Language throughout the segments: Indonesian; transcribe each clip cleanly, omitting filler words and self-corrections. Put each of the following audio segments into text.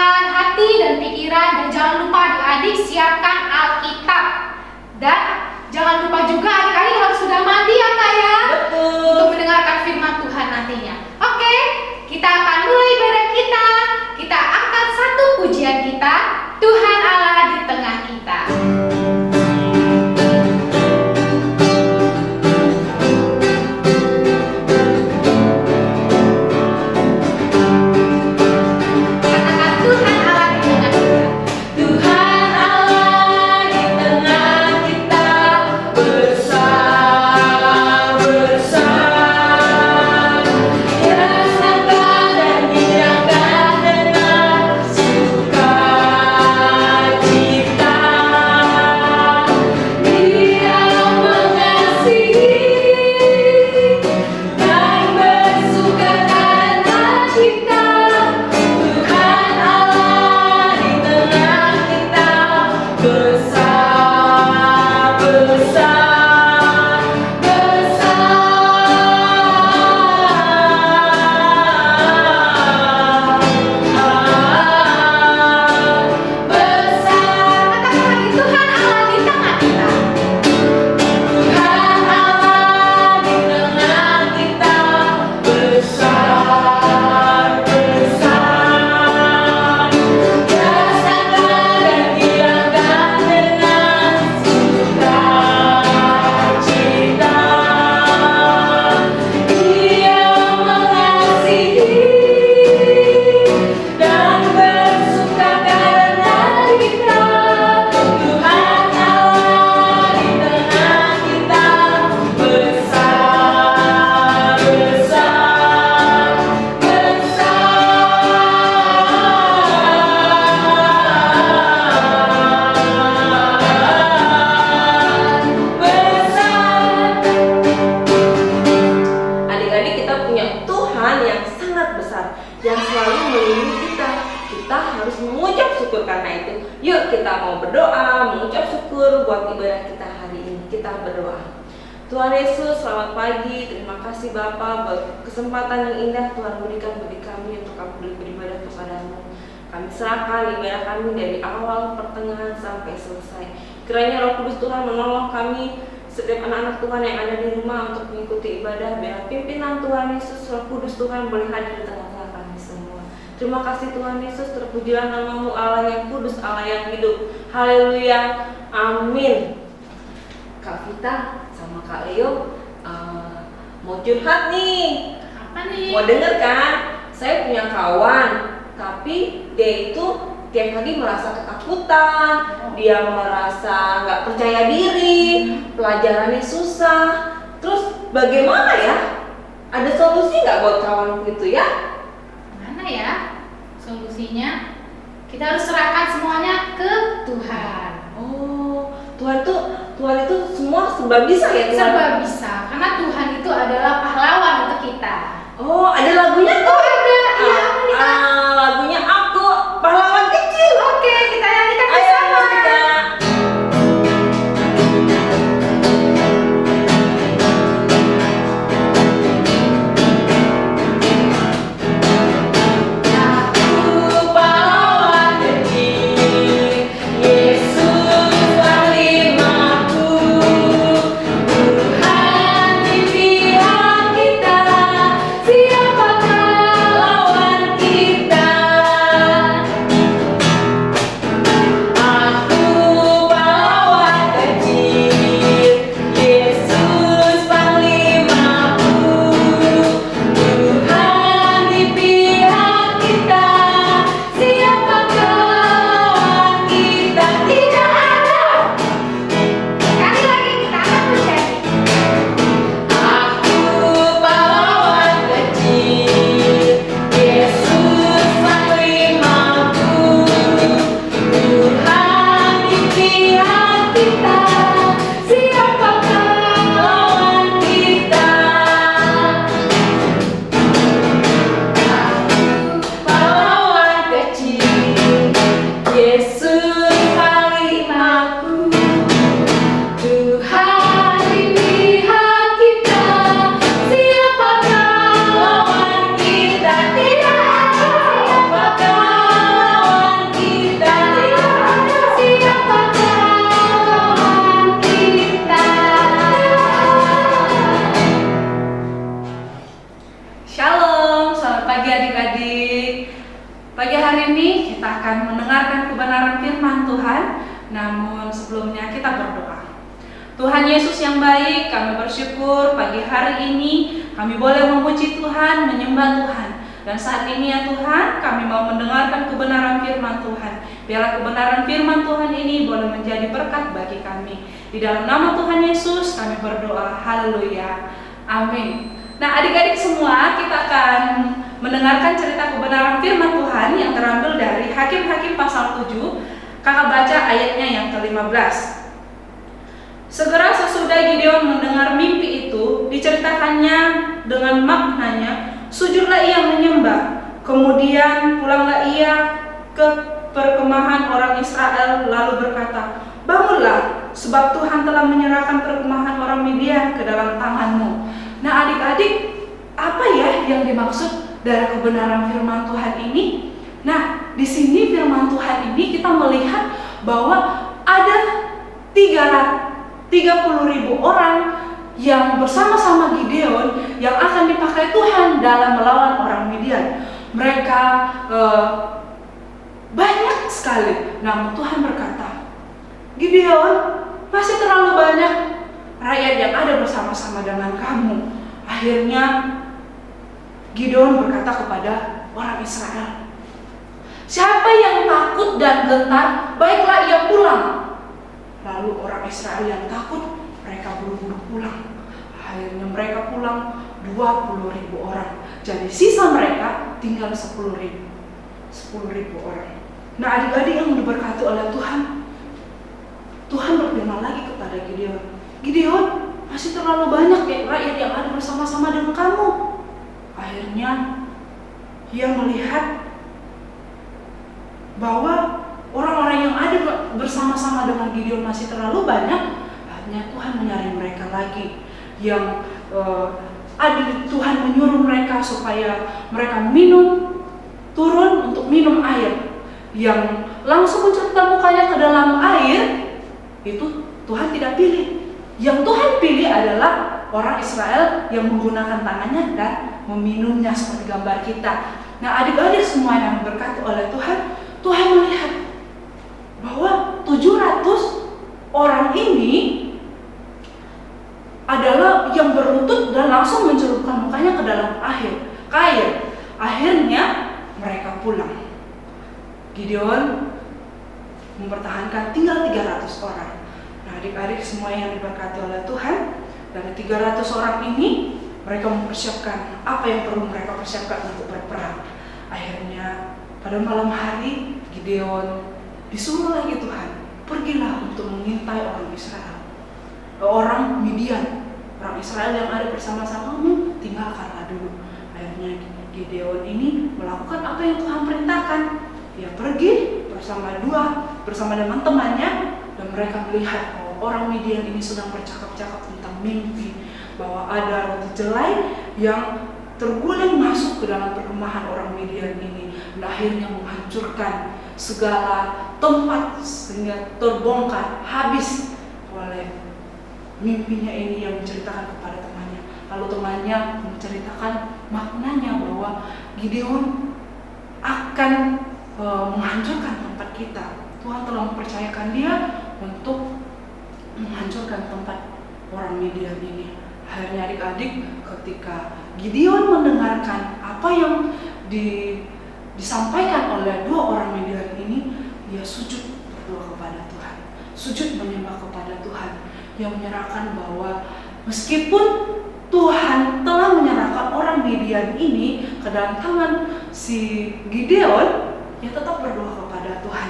siapkan hati dan pikiran, dan jangan lupa adik-adik siapkan Alkitab. Dan jangan lupa juga adik-adik harus sudah mandi ya Kak ya. Betul. Untuk mendengarkan firman Tuhan nantinya. Oke, kita akan mulai ibadah kita. Kita angkat satu pujian kita, Tuhan Allah di tengah kita. Tuhan Yesus, selamat pagi. Terima kasih Bapa buat kesempatan yang indah Tuhan berikan bagi kami untuk kami beribadah kepada-Mu. Kami serahkan ibadah kami dari awal, pertengahan, sampai selesai. Kiranya Roh Kudus Tuhan menolong kami, setiap anak-anak Tuhan yang ada di rumah untuk mengikuti ibadah. Biar pimpinan Tuhan Yesus, Roh Kudus Tuhan boleh hadir di tengah-tengah kami semua. Terima kasih Tuhan Yesus, terpujilah nama-Mu Allah yang kudus, Allah yang hidup. Haleluya, amin. Kak Vita sama Kak Leo mau curhat nih. Apa nih? Mau denger kan? Saya punya kawan, tapi dia itu tiap hari merasa ketakutan, dia merasa nggak percaya diri, pelajarannya susah. Terus bagaimana ya? Ada solusi nggak buat kawanku itu ya? Mana ya solusinya? Kita harus serahkan semuanya ke Tuhan. Oh, Tuhan itu semua serba bisa ya Tuhan? Serba bisa, karena Tuhan itu adalah pahlawan untuk kita. Oh, ada lagunya tuh? Oh ada, iya apa nih Kak? Lagunya Aku Pahlawan Kecil. Oke, kita nyanyikan Ayo bersama. Mustika. Siapakah lawan kita? kita akan mendengarkan kebenaran firman Tuhan. Namun sebelumnya kita berdoa. Tuhan Yesus yang baik, kami bersyukur pagi hari ini kami boleh memuji Tuhan, menyembah Tuhan. Dan saat ini ya Tuhan, kami mau mendengarkan kebenaran firman Tuhan. Biarlah kebenaran firman Tuhan ini boleh menjadi berkat bagi kami. Di dalam nama Tuhan Yesus kami berdoa, haleluya, amin. Nah adik-adik semua, kita akan mendengarkan cerita kebenaran firman Tuhan yang terambil dari Hakim-Hakim pasal 7. Kakak baca ayatnya yang ke-15. Segera sesudah Gideon mendengar mimpi itu, diceritakannya dengan maknanya, sujudlah ia menyembah. Kemudian pulanglah ia ke perkemahan orang Israel lalu berkata, bangunlah, sebab Tuhan telah menyerahkan perkemahan orang Midian ke dalam tanganmu. Nah adik-adik, apa ya yang dimaksud dari kebenaran firman Tuhan ini? Nah, di sini firman Tuhan ini kita melihat bahwa ada 30.000 orang yang bersama-sama Gideon yang akan dipakai Tuhan dalam melawan orang Midian. Mereka banyak sekali. Namun Tuhan berkata, Gideon, masih terlalu banyak rakyat yang ada bersama-sama dengan kamu. Akhirnya Gideon berkata kepada orang Israel, siapa yang takut dan gentar, baiklah ia pulang. Lalu orang Israel yang takut, mereka buru-buru pulang. Akhirnya mereka pulang 20.000 orang. Jadi sisa mereka tinggal 10.000 orang. Nah adik-adik yang diberkati oleh Tuhan, Tuhan berfirman lagi kepada Gideon, Gideon, masih terlalu banyak ya rakyat yang ada bersama-sama dengan kamu. Akhirnya ia melihat bahwa orang-orang yang ada bersama-sama dengan Gideon masih terlalu banyak. Akhirnya Tuhan menyaring mereka lagi. Yang Tuhan menyuruh mereka supaya mereka turun untuk minum air. Yang langsung mencelupkan mukanya ke dalam air, itu Tuhan tidak pilih. Yang Tuhan pilih adalah orang Israel yang menggunakan tangannya dan meminumnya seperti gambar kita. Nah adik-adik semua yang berkati oleh Tuhan, Tuhan melihat bahwa 700 orang ini adalah yang berlutut dan langsung mencelupkan mukanya ke dalam air. Akhirnya mereka pulang. Gideon mempertahankan tinggal 300 orang. Nah adik-adik semua yang diberkati oleh Tuhan, dari 300 orang ini mereka mempersiapkan apa yang perlu mereka persiapkan untuk berperang. Akhirnya pada malam hari Gideon disuruh lagi Tuhan, pergilah untuk mengintai orang Israel, orang Midian, orang Israel yang ada bersama-samamu, tinggalkanlah dulu. Akhirnya Gideon ini melakukan apa yang Tuhan perintahkan. Dia pergi bersama dengan temannya, dan mereka melihat bahwa orang Midian ini sedang bercakap-cakap tentang mimpi, bahwa ada roti jelai yang terguling masuk ke dalam perkemahan orang Midian ini, dan akhirnya menghancurkan segala tempat sehingga terbongkar habis oleh mimpinya ini yang menceritakan kepada temannya. Lalu temannya menceritakan maknanya bahwa Gideon akan menghancurkan tempat kita. Tuhan telah mempercayakan dia untuk menghancurkan tempat orang Midian ini. Akhirnya adik-adik, ketika Gideon mendengarkan apa yang disampaikan oleh dua orang Midian ini, dia sujud berdoa kepada Tuhan, sujud menyembah kepada Tuhan, yang menyerahkan bahwa meskipun Tuhan telah menyerahkan orang Midian ini ke dalam tangan si Gideon, dia tetap berdoa kepada Tuhan.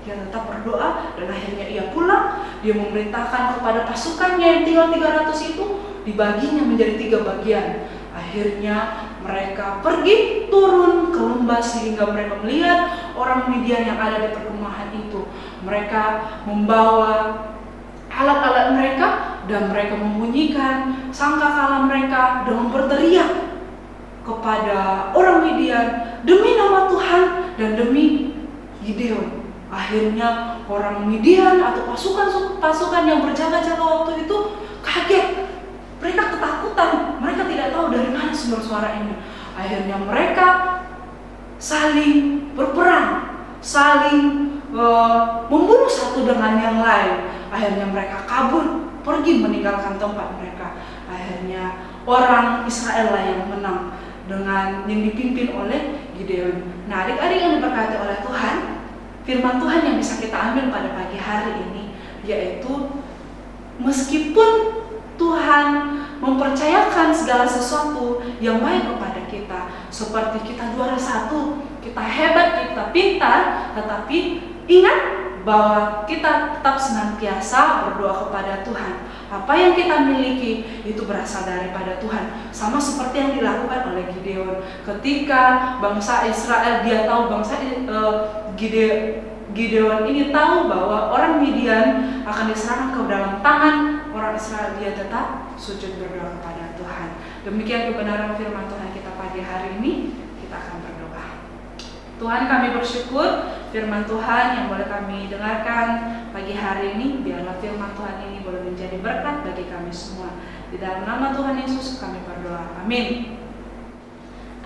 Dia tetap berdoa, dan akhirnya ia pulang. Dia memerintahkan kepada pasukannya yang tinggal 300 itu, dibaginya menjadi 3 bagian. Akhirnya mereka pergi turun ke lembah sehingga mereka melihat orang Midian yang ada di perkemahan itu. Mereka membawa alat-alat mereka dan mereka membunyikan sangkakala mereka dengan berteriak kepada orang Midian demi nama Tuhan dan demi Gideon. Akhirnya orang Midian atau pasukan yang berjaga-jaga waktu itu kaget. Mereka ketakutan, mereka tidak tahu dari mana sumber suara ini. Akhirnya mereka saling berperang. saling membunuh satu dengan yang lain. Akhirnya mereka kabur, pergi meninggalkan tempat mereka. Akhirnya orang Israel lah yang menang dengan yang dipimpin oleh Gideon. Nah, adik-adik yang diberkati oleh Tuhan, firman Tuhan yang bisa kita ambil pada pagi hari ini yaitu meskipun Tuhan mempercayakan segala sesuatu yang baik kepada kita, seperti kita juara satu, kita hebat, kita pintar, tetapi ingat bahwa kita tetap senantiasa berdoa kepada Tuhan. Apa yang kita miliki itu berasal daripada Tuhan. Sama seperti yang dilakukan oleh Gideon. Ketika bangsa Israel, dia tahu Gideon ini tahu bahwa orang Midian akan diserahkan ke dalam tangan orang Israel, dia tetap sujud berdoa kepada Tuhan. Demikian kebenaran firman Tuhan kita pagi hari ini. Kita akan berdoa. Tuhan, kami bersyukur firman Tuhan yang boleh kami dengarkan pagi hari ini. Biarlah firman Tuhan ini boleh menjadi berkat bagi kami semua. Di dalam nama Tuhan Yesus kami berdoa. Amin.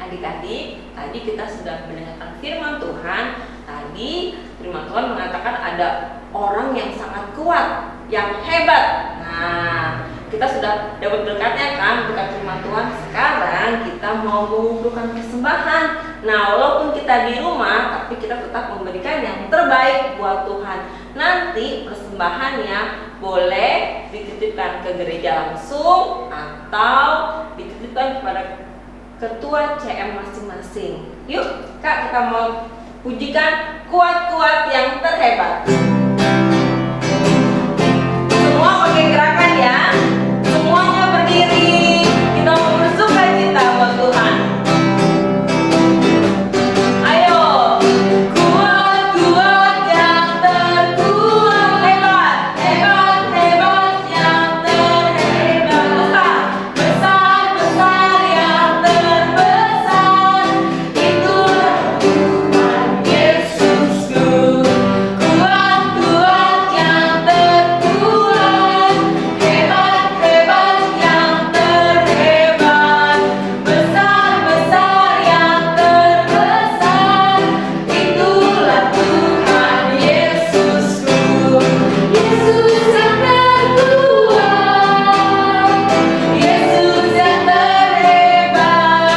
Adik-adik, tadi kita sudah mendengarkan firman Tuhan. Tadi firman Tuhan mengatakan ada orang yang sangat kuat, yang hebat. Nah, kita sudah dapat berkatnya kan, berkat firman Tuhan. Sekarang kita mau mengumpulkan persembahan. Nah, walaupun kita di rumah, tapi kita tetap memberikan yang terbaik buat Tuhan. Nanti persembahannya boleh dititipkan ke gereja langsung atau dititipkan kepada ketua CM masing-masing. Yuk, Kak, kita mau pujikan kuat-kuat yang terhebat. Semua pakai gerakan ya. Semuanya berdiri. Kita mau bersuka cita buat Tuhan. Ayo, kuat-kuat yang terkuat, hebat, hebat, hebat yang terhebat, besar, besar yang terbesar. Itulah Tuhan Yesusku. Kuat-kuat yang terkuat, hebat, hebat yang terhebat, besar, besar yang terbesar. Itulah Tuhan Yesusku. Yesus yang terkuat, Yesus yang terhebat,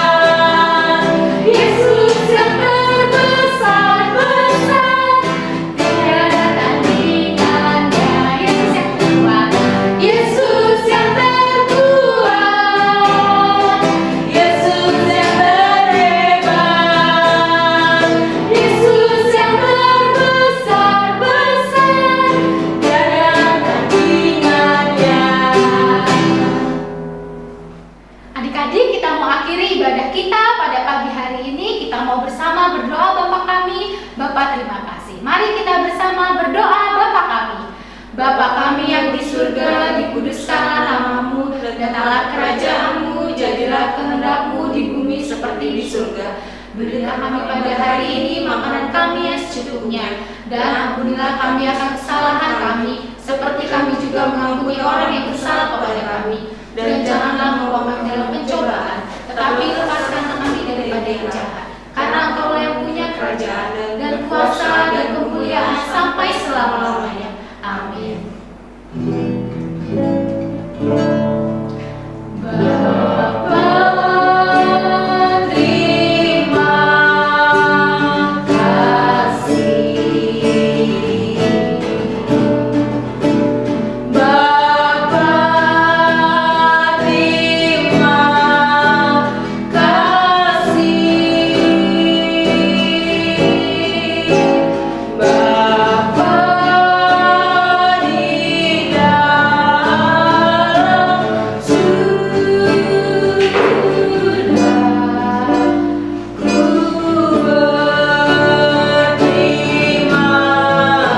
Yesus yang terbesar-besar, tiada tandingannya. Yesus yang kuat, Yesus yang terkuat, Yesus yang terhebat, Yesus yang terbesar-besar, tiada tandingannya. Adik-adik, kita mau akhiri ibadah kita pada pagi hari ini. Kita mau bersama berdoa Bapa kami. Bapa, terima kasih. Mari kita bersama berdoa Bapa kami. Bapa kami yang di surga, dikuduskanlah namamu, datanglah kerajaanmu, jadilah kehendakmu di bumi seperti di surga. Berilah kami pada hari ini makanan kami yang secukupnya, dan ampunilah kami akan kesalahan kami, seperti kami juga mengampuni orang yang bersalah kepada kami. Dan janganlah membawa kami dalam pencobaan, tetapi lepaskan kami daripada yang jahat. Karena Engkaulah yang punya kerajaan dan kuasa dan kemuliaan sampai selama-lamanya. Amin. Bapa, terima kasih. Bapa, terima kasih. Bapa di dalam surga, ku berterima kasih.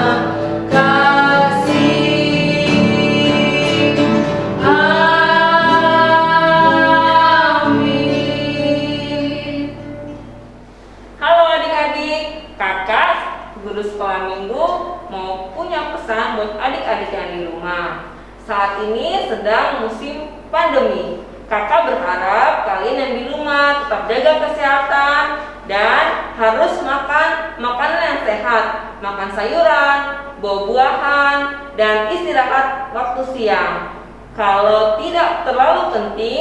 Amin. Halo adik-adik, kakak guru sekolah minggu mau punya pesan buat adik-adik yang di rumah. Saat ini sedang musim pandemi. Kakak berharap kalian yang di rumah tetap jaga kesehatan, dan harus makan makanan yang sehat, makan sayuran, buah-buahan, dan istirahat waktu siang. Kalau tidak terlalu penting,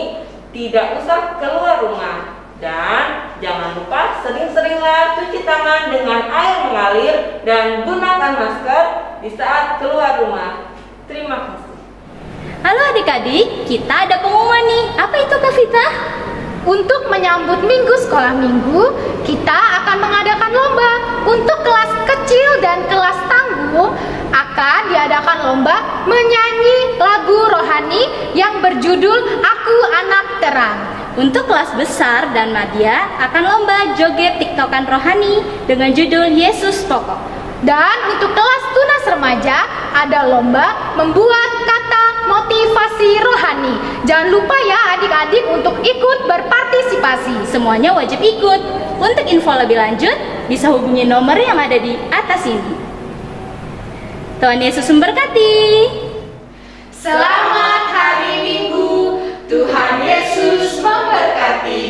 tidak usah keluar rumah. Dan jangan lupa sering-seringlah cuci tangan dengan air mengalir dan gunakan masker di saat keluar rumah. Terima kasih. Halo adik-adik, kita ada pengumuman nih. Apa itu Kak Vita? Untuk menyambut Minggu Sekolah Minggu, kita akan mengadakan lomba. Untuk kelas kecil dan kelas tangguh akan diadakan lomba menyanyi lagu rohani yang berjudul Aku Anak Terang. Untuk kelas besar dan madya akan lomba joget tiktokan rohani dengan judul Yesus Pokok. Dan untuk kelas tunas remaja ada lomba membuat kata motivasi rohani. Jangan lupa ya adik-adik untuk ikut berpartisipasi. Semuanya wajib ikut. Untuk info lebih lanjut, bisa hubungi nomor yang ada di atas ini. Tuhan Yesus memberkati. Selamat hari Minggu, Tuhan Yesus memberkati.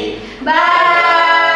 Bye.